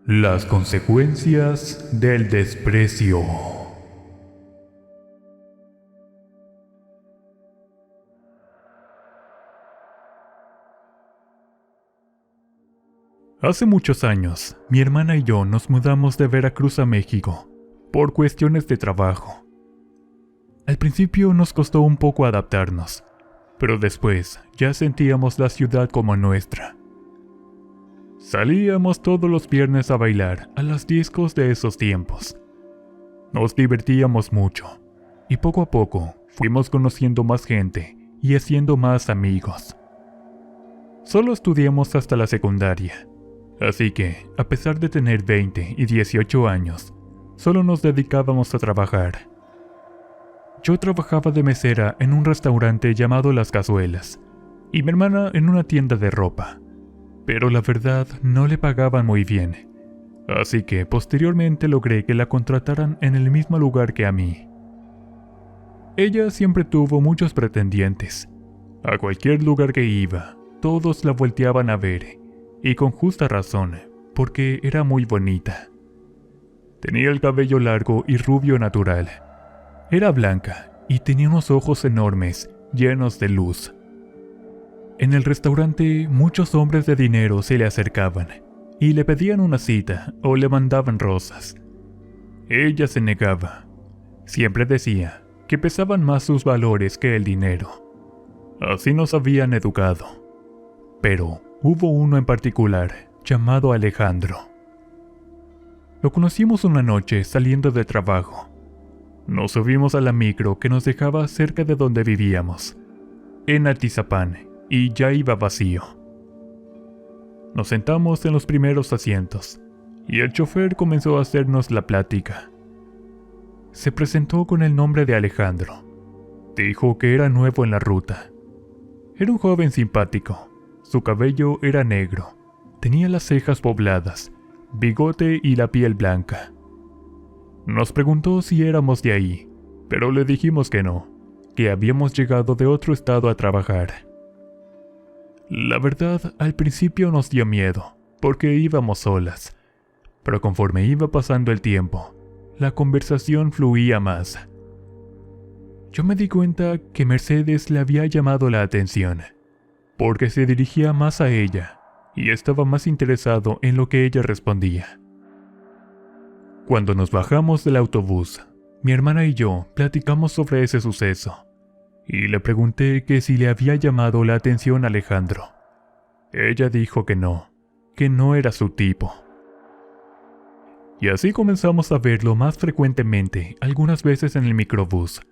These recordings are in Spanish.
Las consecuencias del desprecio. Hace muchos años, mi hermana y yo nos mudamos de Veracruz a México, por cuestiones de trabajo. Al principio nos costó un poco adaptarnos, pero después ya sentíamos la ciudad como nuestra. Salíamos todos los viernes a bailar a las discos de esos tiempos. Nos divertíamos mucho, y poco a poco fuimos conociendo más gente y haciendo más amigos. Solo estudiamos hasta la secundaria, así que, a pesar de tener 20 y 18 años, solo nos dedicábamos a trabajar. Yo trabajaba de mesera en un restaurante llamado Las Cazuelas, y mi hermana en una tienda de ropa. Pero la verdad no le pagaban muy bien, así que posteriormente logré que la contrataran en el mismo lugar que a mí. Ella siempre tuvo muchos pretendientes. A cualquier lugar que iba, todos la volteaban a ver, y con justa razón, porque era muy bonita. Tenía el cabello largo y rubio natural. Era blanca y tenía unos ojos enormes, llenos de luz. En el restaurante, muchos hombres de dinero se le acercaban y le pedían una cita o le mandaban rosas. Ella se negaba. Siempre decía que pesaban más sus valores que el dinero. Así nos habían educado. Pero hubo uno en particular, llamado Alejandro. Lo conocimos una noche saliendo de trabajo. Nos subimos a la micro que nos dejaba cerca de donde vivíamos, en Atizapán, y ya iba vacío. Nos sentamos en los primeros asientos, y el chofer comenzó a hacernos la plática. Se presentó con el nombre de Alejandro. Dijo que era nuevo en la ruta. Era un joven simpático. Su cabello era negro, tenía las cejas pobladas, bigote y la piel blanca. Nos preguntó si éramos de ahí, pero le dijimos que no, que habíamos llegado de otro estado a trabajar. La verdad, al principio nos dio miedo, porque íbamos solas, pero conforme iba pasando el tiempo, la conversación fluía más. Yo me di cuenta que Mercedes le había llamado la atención, porque se dirigía más a ella, y estaba más interesado en lo que ella respondía. Cuando nos bajamos del autobús, mi hermana y yo platicamos sobre ese suceso, y le pregunté que si le había llamado la atención a Alejandro. Ella dijo que no era su tipo. Y así comenzamos a verlo más frecuentemente, algunas veces en el microbús.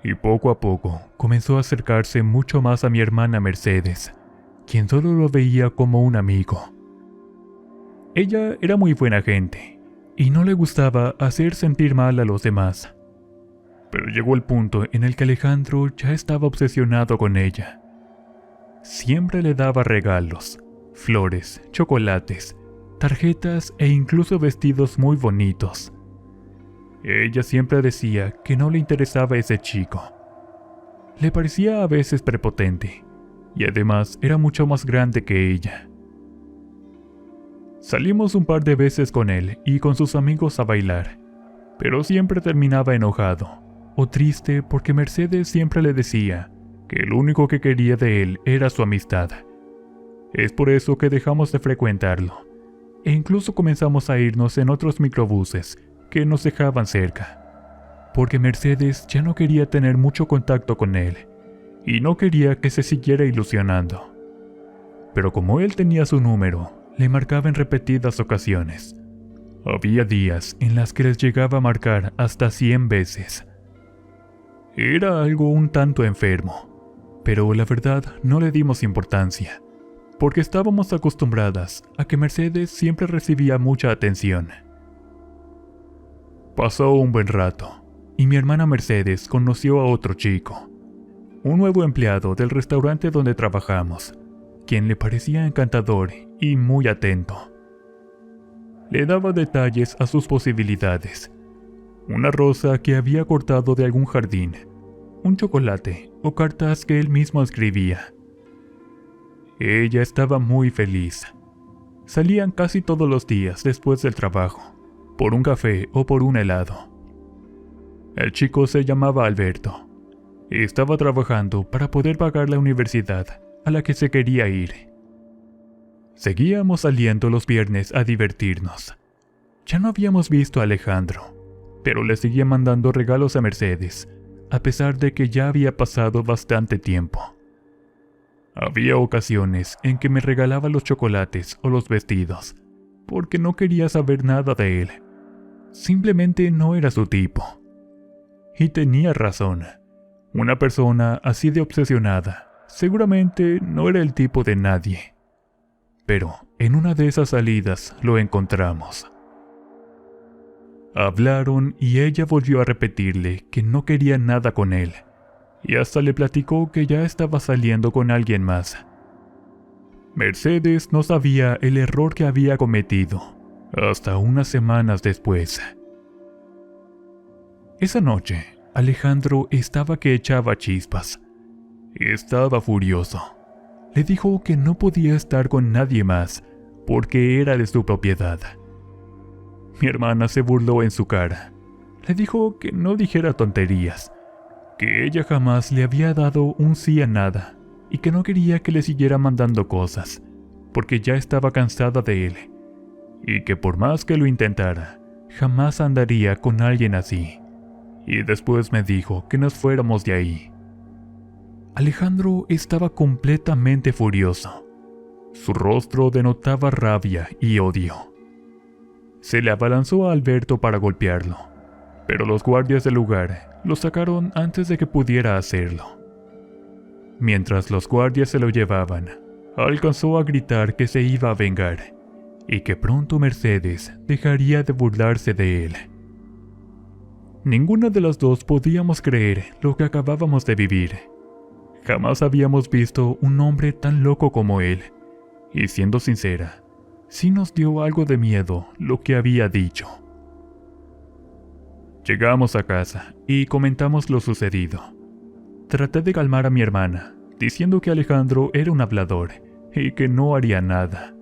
Y poco a poco comenzó a acercarse mucho más a mi hermana Mercedes, quien solo lo veía como un amigo. Ella era muy buena gente, y no le gustaba hacer sentir mal a los demás. Pero llegó el punto en el que Alejandro ya estaba obsesionado con ella. Siempre le daba regalos, flores, chocolates, tarjetas e incluso vestidos muy bonitos. Ella siempre decía que no le interesaba ese chico. Le parecía a veces prepotente, y además era mucho más grande que ella. Salimos un par de veces con él y con sus amigos a bailar, pero siempre terminaba enojado o triste porque Mercedes siempre le decía que lo único que quería de él era su amistad. Es por eso que dejamos de frecuentarlo, e incluso comenzamos a irnos en otros microbuses que nos dejaban cerca, porque Mercedes ya no quería tener mucho contacto con él, y no quería que se siguiera ilusionando. Pero como él tenía su número, le marcaba en repetidas ocasiones. Había días en las que les llegaba a marcar hasta 100 veces. Era algo un tanto enfermo, pero la verdad no le dimos importancia, porque estábamos acostumbradas a que Mercedes siempre recibía mucha atención. Pasó un buen rato, y mi hermana Mercedes conoció a otro chico, un nuevo empleado del restaurante donde trabajamos, quien le parecía encantador y muy atento. Le daba detalles a sus posibilidades. Una rosa que había cortado de algún jardín, un chocolate o cartas que él mismo escribía. Ella estaba muy feliz. Salían casi todos los días después del trabajo, por un café o por un helado. El chico se llamaba Alberto. Estaba trabajando para poder pagar la universidad a la que se quería ir. Seguíamos saliendo los viernes a divertirnos. Ya no habíamos visto a Alejandro, pero le seguía mandando regalos a Mercedes, a pesar de que ya había pasado bastante tiempo. Había ocasiones en que me regalaba los chocolates o los vestidos, porque no quería saber nada de él. Simplemente no era su tipo. Y tenía razón. Una persona así de obsesionada seguramente no era el tipo de nadie. Pero en una de esas salidas lo encontramos. Hablaron y ella volvió a repetirle que no quería nada con él, y hasta le platicó que ya estaba saliendo con alguien más. Mercedes no sabía el error que había cometido, hasta unas semanas después. Esa noche, Alejandro estaba que echaba chispas. Estaba furioso. Le dijo que no podía estar con nadie más, porque era de su propiedad. Mi hermana se burló en su cara. Le dijo que no dijera tonterías, que ella jamás le había dado un sí a nada, y que no quería que le siguiera mandando cosas, porque ya estaba cansada de él, y que por más que lo intentara, jamás andaría con alguien así. Y después me dijo que nos fuéramos de ahí. Alejandro estaba completamente furioso. Su rostro denotaba rabia y odio. Se le abalanzó a Alberto para golpearlo, pero los guardias del lugar lo sacaron antes de que pudiera hacerlo. Mientras los guardias se lo llevaban, alcanzó a gritar que se iba a vengar y que pronto Mercedes dejaría de burlarse de él. Ninguna de las dos podíamos creer lo que acabábamos de vivir. Jamás habíamos visto un hombre tan loco como él, y siendo sincera, sí nos dio algo de miedo lo que había dicho. Llegamos a casa y comentamos lo sucedido. Traté de calmar a mi hermana, diciendo que Alejandro era un hablador y que no haría nada,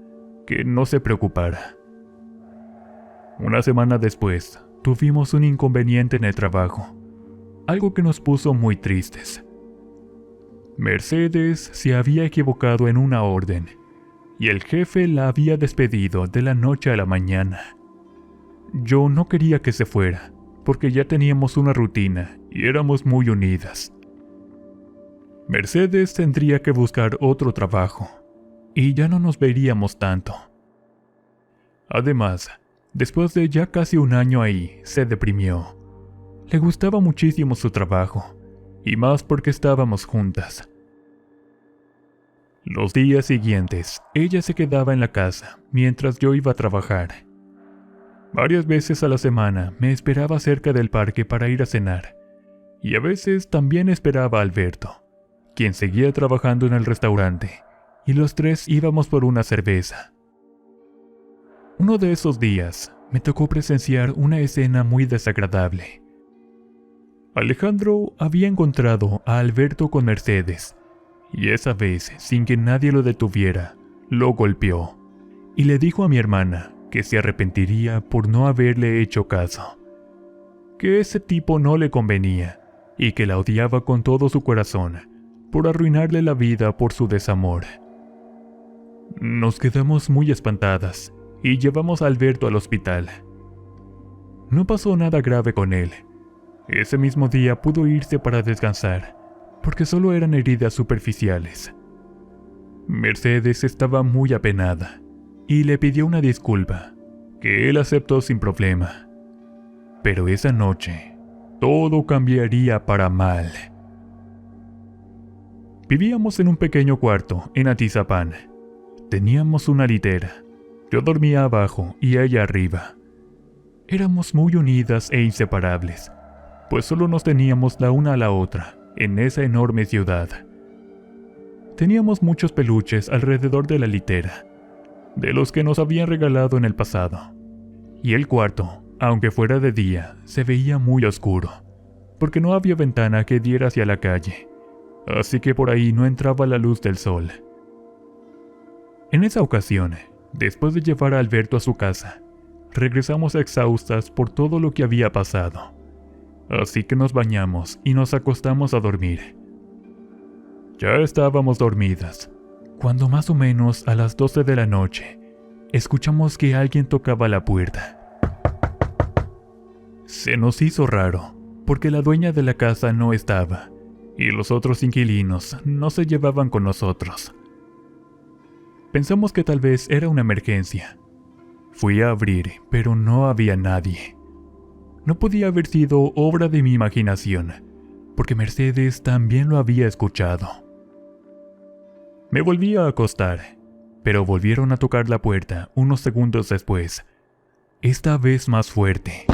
que no se preocupara. Una semana después, tuvimos un inconveniente en el trabajo, algo que nos puso muy tristes. Mercedes se había equivocado en una orden, y el jefe la había despedido de la noche a la mañana. Yo no quería que se fuera, porque ya teníamos una rutina y éramos muy unidas. Mercedes tendría que buscar otro trabajo, y ya no nos veríamos tanto. Además, después de ya casi un año ahí, se deprimió. Le gustaba muchísimo su trabajo, y más porque estábamos juntas. Los días siguientes, ella se quedaba en la casa mientras yo iba a trabajar. Varias veces a la semana me esperaba cerca del parque para ir a cenar, y a veces también esperaba a Alberto, quien seguía trabajando en el restaurante, y los tres íbamos por una cerveza. Uno de esos días me tocó presenciar una escena muy desagradable. Alejandro había encontrado a Alberto con Mercedes, y esa vez, sin que nadie lo detuviera, lo golpeó, y le dijo a mi hermana que se arrepentiría por no haberle hecho caso, que ese tipo no le convenía, y que la odiaba con todo su corazón, por arruinarle la vida por su desamor. Nos quedamos muy espantadas, y llevamos a Alberto al hospital. No pasó nada grave con él. Ese mismo día pudo irse para descansar, porque solo eran heridas superficiales. Mercedes estaba muy apenada, y le pidió una disculpa, que él aceptó sin problema. Pero esa noche, todo cambiaría para mal. Vivíamos en un pequeño cuarto en Atizapán. Teníamos una litera. Yo dormía abajo y ella arriba. Éramos muy unidas e inseparables, pues solo nos teníamos la una a la otra en esa enorme ciudad. Teníamos muchos peluches alrededor de la litera, de los que nos habían regalado en el pasado. Y el cuarto, aunque fuera de día, se veía muy oscuro, porque no había ventana que diera hacia la calle, así que por ahí no entraba la luz del sol. En esa ocasión, Después de llevar a Alberto a su casa, regresamos exhaustas por todo lo que había pasado. Así que nos bañamos y nos acostamos a dormir. Ya estábamos dormidas, cuando más o menos a las 12 de la noche, escuchamos que alguien tocaba la puerta. Se nos hizo raro, porque la dueña de la casa no estaba, y los otros inquilinos no se llevaban con nosotros. Pensamos que tal vez era una emergencia. Fui a abrir, pero no había nadie. No podía haber sido obra de mi imaginación, porque Mercedes también lo había escuchado. Me volví a acostar, pero volvieron a tocar la puerta unos segundos después, esta vez más fuerte.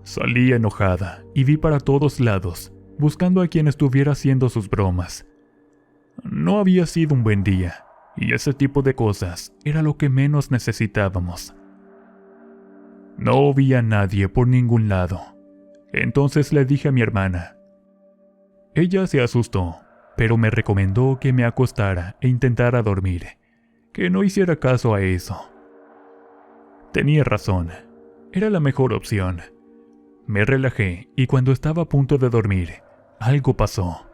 Salí enojada y vi para todos lados, buscando a quien estuviera haciendo sus bromas. No había sido un buen día, y ese tipo de cosas era lo que menos necesitábamos. No vi a nadie por ningún lado. Entonces le dije a mi hermana. Ella se asustó, pero me recomendó que me acostara e intentara dormir, que no hiciera caso a eso. Tenía razón, era la mejor opción. Me relajé y cuando estaba a punto de dormir, algo pasó.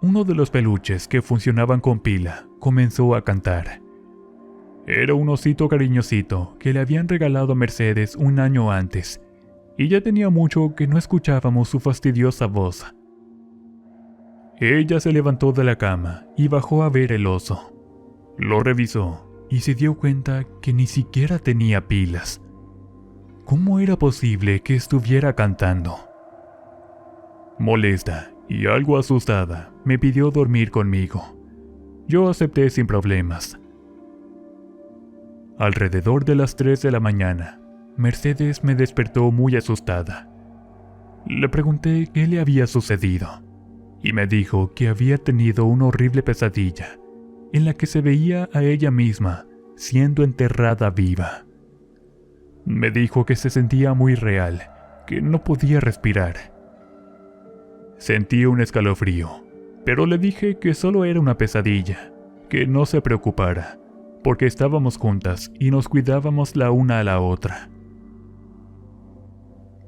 Uno de los peluches que funcionaban con pila comenzó a cantar. Era un osito cariñosito que le habían regalado a Mercedes un año antes, y ya tenía mucho que no escuchábamos su fastidiosa voz. Ella se levantó de la cama y bajó a ver el oso. Lo revisó y se dio cuenta que ni siquiera tenía pilas. ¿Cómo era posible que estuviera cantando? Molesta y algo asustada, me pidió dormir conmigo. Yo acepté sin problemas. Alrededor de las 3 de la mañana, Mercedes me despertó muy asustada. Le pregunté qué le había sucedido, y me dijo que había tenido una horrible pesadilla, en la que se veía a ella misma siendo enterrada viva. Me dijo que se sentía muy real, que no podía respirar. Sentí un escalofrío, pero le dije que solo era una pesadilla, que no se preocupara, porque estábamos juntas y nos cuidábamos la una a la otra.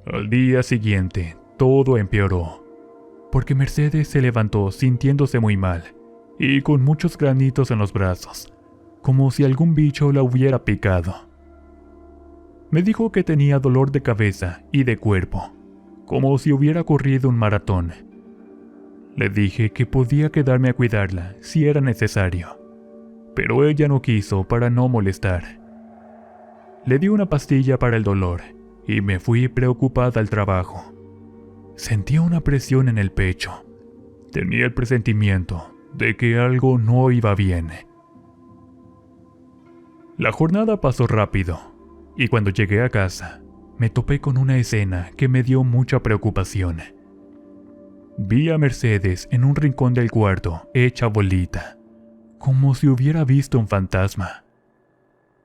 Al día siguiente, todo empeoró, porque Mercedes se levantó sintiéndose muy mal y con muchos granitos en los brazos, como si algún bicho la hubiera picado. Me dijo que tenía dolor de cabeza y de cuerpo, como si hubiera corrido un maratón. Le dije que podía quedarme a cuidarla si era necesario, pero ella no quiso para no molestar. Le di una pastilla para el dolor y me fui preocupada al trabajo. Sentía una presión en el pecho. Tenía el presentimiento de que algo no iba bien. La jornada pasó rápido, y cuando llegué a casa, me topé con una escena que me dio mucha preocupación. Vi a Mercedes en un rincón del cuarto, hecha bolita, como si hubiera visto un fantasma.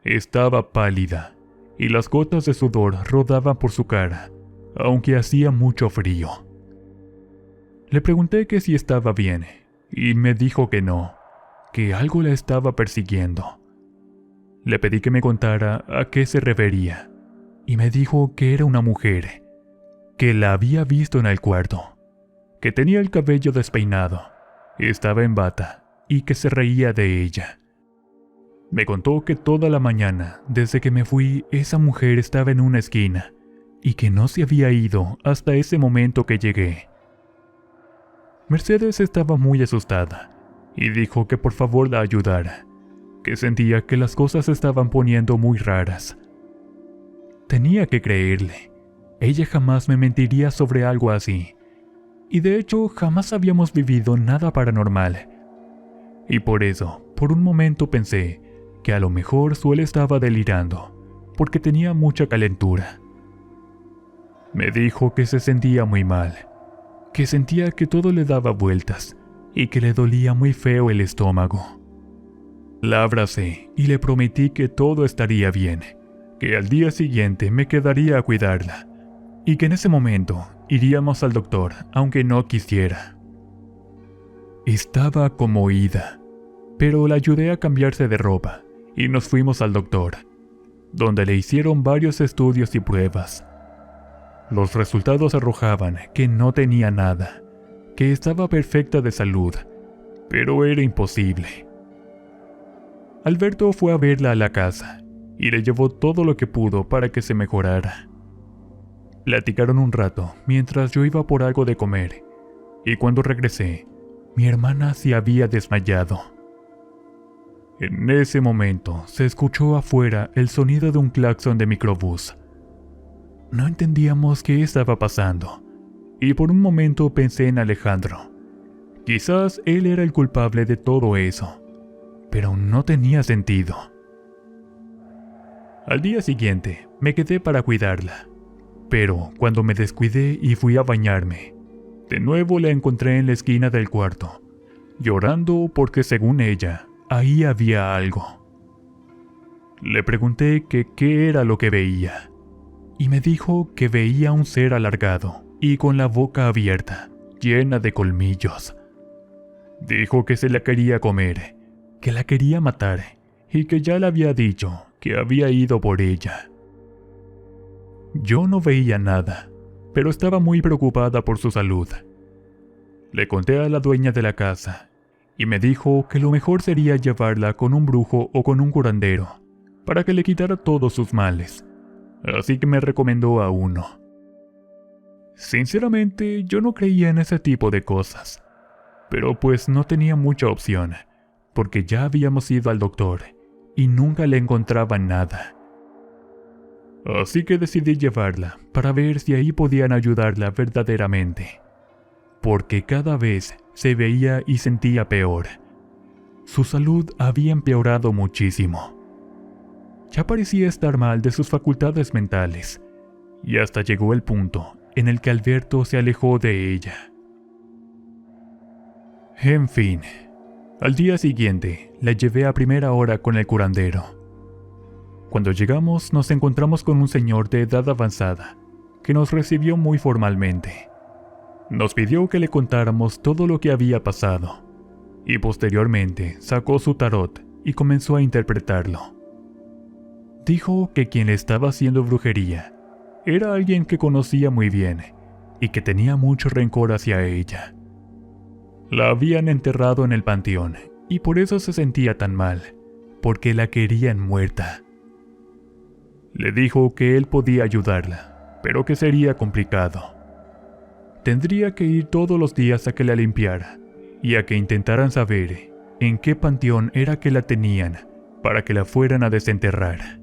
Estaba pálida, y las gotas de sudor rodaban por su cara, aunque hacía mucho frío. Le pregunté que si estaba bien, y me dijo que no, que algo la estaba persiguiendo. Le pedí que me contara a qué se refería, y me dijo que era una mujer, que la había visto en el cuarto, que tenía el cabello despeinado, estaba en bata y que se reía de ella. Me contó que toda la mañana, desde que me fui, esa mujer estaba en una esquina y que no se había ido hasta ese momento que llegué. Mercedes estaba muy asustada y dijo que por favor la ayudara, que sentía que las cosas se estaban poniendo muy raras. Tenía que creerle. Ella jamás me mentiría sobre algo así. Y de hecho jamás habíamos vivido nada paranormal. Y por eso, por un momento pensé que a lo mejor solo estaba delirando, porque tenía mucha calentura. Me dijo que se sentía muy mal, que sentía que todo le daba vueltas y que le dolía muy feo el estómago. La abracé y le prometí que todo estaría bien, que al día siguiente me quedaría a cuidarla y que en ese momento iríamos al doctor aunque no quisiera. Estaba como ida. pero la ayudé a cambiarse de ropa y nos fuimos al doctor, donde le hicieron varios estudios y pruebas. Los resultados arrojaban que no tenía nada, que estaba perfecta de salud, pero era imposible. Alberto fue a verla a la casa y le llevó todo lo que pudo para que se mejorara. Platicaron un rato mientras yo iba por algo de comer, y cuando regresé, mi hermana se había desmayado. En ese momento se escuchó afuera el sonido de un claxon de microbús. No entendíamos qué estaba pasando, y por un momento pensé en Alejandro. Quizás él era el culpable de todo eso, pero no tenía sentido. Al día siguiente me quedé para cuidarla, pero cuando me descuidé y fui a bañarme, de nuevo la encontré en la esquina del cuarto, llorando porque según ella, ahí había algo. Le pregunté que qué era lo que veía, y me dijo que veía un ser alargado y con la boca abierta, llena de colmillos. Dijo que se la quería comer, que la quería matar y que ya le había dicho que había ido por ella. Yo no veía nada, pero estaba muy preocupada por su salud. Le conté a la dueña de la casa y me dijo que lo mejor sería llevarla con un brujo o con un curandero para que le quitara todos sus males, así que me recomendó a uno. Sinceramente, yo no creía en ese tipo de cosas, pero pues no tenía mucha opción, porque ya habíamos ido al doctor y nunca le encontraban nada. Así que decidí llevarla para ver si ahí podían ayudarla verdaderamente, porque cada vez se veía y sentía peor. Su salud había empeorado muchísimo. Ya parecía estar mal de sus facultades mentales, y hasta llegó el punto en el que Alberto se alejó de ella. En fin, al día siguiente la llevé a primera hora con el curandero. Cuando llegamos nos encontramos con un señor de edad avanzada, que nos recibió muy formalmente. Nos pidió que le contáramos todo lo que había pasado, y posteriormente sacó su tarot y comenzó a interpretarlo. Dijo que quien le estaba haciendo brujería era alguien que conocía muy bien y que tenía mucho rencor hacia ella. La habían enterrado en el panteón y por eso se sentía tan mal, porque la querían muerta. Le dijo que él podía ayudarla, pero que sería complicado. Tendría que ir todos los días a que la limpiara y a que intentaran saber en qué panteón era que la tenían para que la fueran a desenterrar.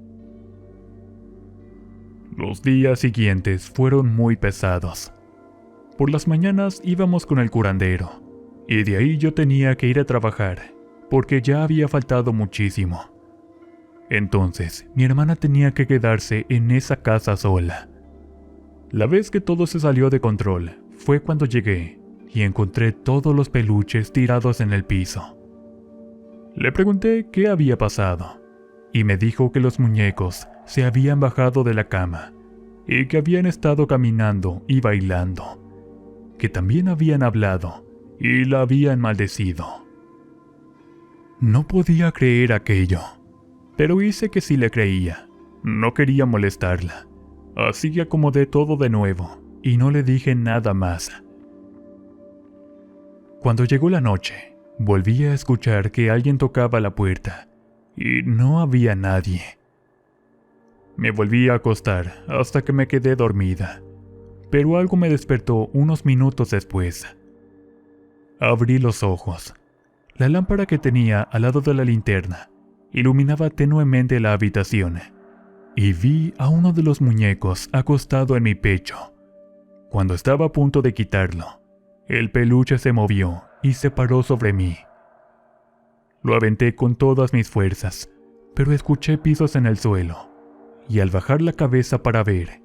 Los días siguientes fueron muy pesados. Por las mañanas íbamos con el curandero, y de ahí yo tenía que ir a trabajar, porque ya había faltado muchísimo. Entonces, mi hermana tenía que quedarse en esa casa sola. La vez que todo se salió de control fue cuando llegué y encontré todos los peluches tirados en el piso. Le pregunté qué había pasado, y me dijo que los muñecos se habían bajado de la cama y que habían estado caminando y bailando, que también habían hablado y la habían maldecido. No podía creer aquello, pero hice que sí le creía. No quería molestarla, así que acomodé todo de nuevo y no le dije nada más. Cuando llegó la noche, volví a escuchar que alguien tocaba la puerta y no había nadie. Me volví a acostar hasta que me quedé dormida, pero algo me despertó unos minutos después. Abrí los ojos. La lámpara que tenía al lado de la linterna iluminaba tenuemente la habitación, y vi a uno de los muñecos acostado en mi pecho. Cuando estaba a punto de quitarlo, el peluche se movió y se paró sobre mí. Lo aventé con todas mis fuerzas, pero escuché pisos en el suelo, y al bajar la cabeza para ver,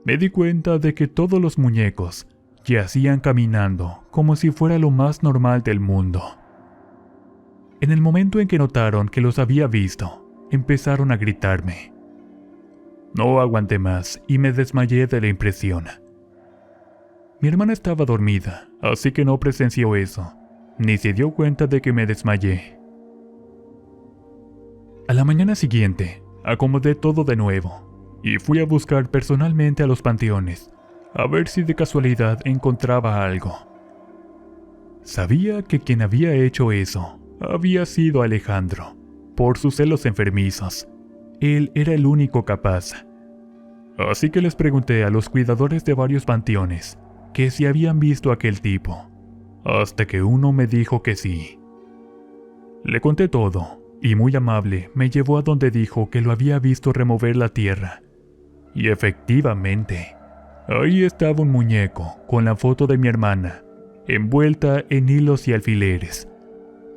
me di cuenta de que todos los muñecos yacían caminando como si fuera lo más normal del mundo. En el momento en que notaron que los había visto, empezaron a gritarme. No aguanté más y me desmayé de la impresión. Mi hermana estaba dormida, así que no presenció eso, ni se dio cuenta de que me desmayé. A la mañana siguiente, acomodé todo de nuevo y fui a buscar personalmente a los panteones, a ver si de casualidad encontraba algo. Sabía que quien había hecho eso había sido Alejandro, por sus celos enfermizos. Él era el único capaz. Así que les pregunté a los cuidadores de varios panteones que si habían visto a aquel tipo, hasta que uno me dijo que sí. Le conté todo, y muy amable me llevó a donde dijo que lo había visto remover la tierra. Y efectivamente, ahí estaba un muñeco con la foto de mi hermana, envuelta en hilos y alfileres,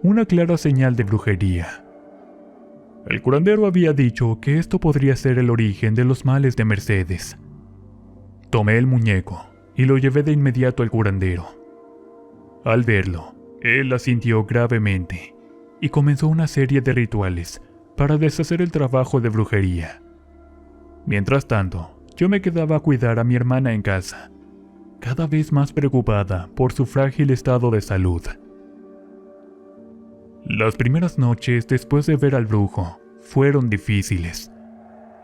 una clara señal de brujería. El curandero había dicho que esto podría ser el origen de los males de Mercedes. Tomé el muñeco y lo llevé de inmediato al curandero. Al verlo, él asintió gravemente y comenzó una serie de rituales para deshacer el trabajo de brujería. Mientras tanto, yo me quedaba a cuidar a mi hermana en casa, cada vez más preocupada por su frágil estado de salud. Las primeras noches después de ver al brujo fueron difíciles.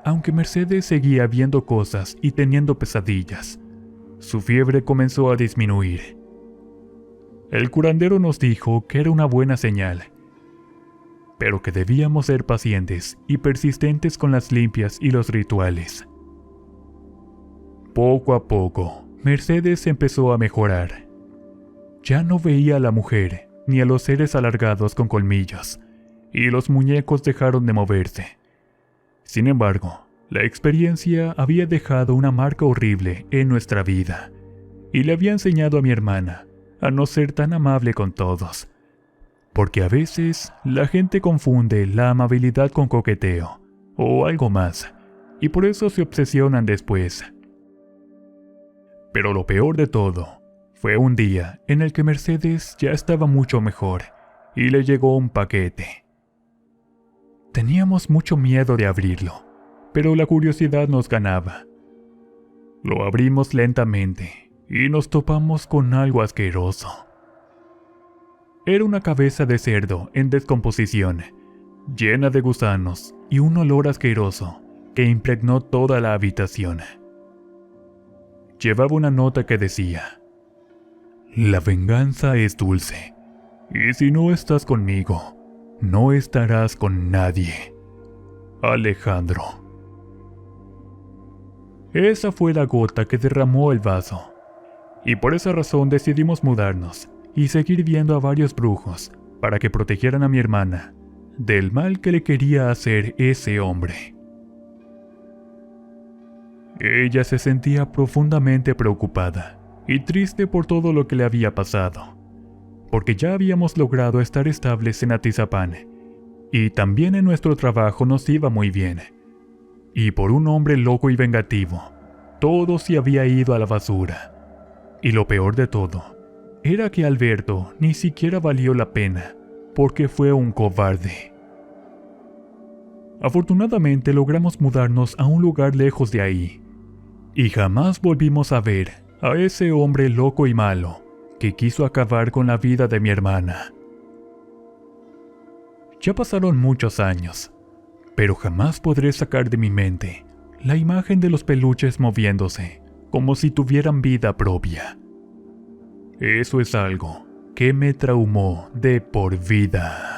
Aunque Mercedes seguía viendo cosas y teniendo pesadillas, su fiebre comenzó a disminuir. El curandero nos dijo que era una buena señal, pero que debíamos ser pacientes y persistentes con las limpias y los rituales. Poco a poco, Mercedes empezó a mejorar. Ya no veía a la mujer ni a los seres alargados con colmillos, y los muñecos dejaron de moverse. Sin embargo, la experiencia había dejado una marca horrible en nuestra vida, y le había enseñado a mi hermana a no ser tan amable con todos, porque a veces la gente confunde la amabilidad con coqueteo, o algo más, y por eso se obsesionan después. Pero lo peor de todo fue un día en el que Mercedes ya estaba mucho mejor y le llegó un paquete. Teníamos mucho miedo de abrirlo, pero la curiosidad nos ganaba. Lo abrimos lentamente y nos topamos con algo asqueroso. Era una cabeza de cerdo en descomposición, llena de gusanos y un olor asqueroso que impregnó toda la habitación. Llevaba una nota que decía: «La venganza es dulce, y si no estás conmigo, no estarás con nadie. Alejandro». Esa fue la gota que derramó el vaso, y por esa razón decidimos mudarnos y seguir viendo a varios brujos para que protegieran a mi hermana del mal que le quería hacer ese hombre. Ella se sentía profundamente preocupada y triste por todo lo que le había pasado, porque ya habíamos logrado estar estables en Atizapán, y también en nuestro trabajo nos iba muy bien. Y por un hombre loco y vengativo, todo se había ido a la basura. Y lo peor de todo, era que Alberto ni siquiera valió la pena, porque fue un cobarde. Afortunadamente logramos mudarnos a un lugar lejos de ahí, y jamás volvimos a ver a ese hombre loco y malo que quiso acabar con la vida de mi hermana. Ya pasaron muchos años, pero jamás podré sacar de mi mente la imagen de los peluches moviéndose como si tuvieran vida propia. Eso es algo que me traumó de por vida.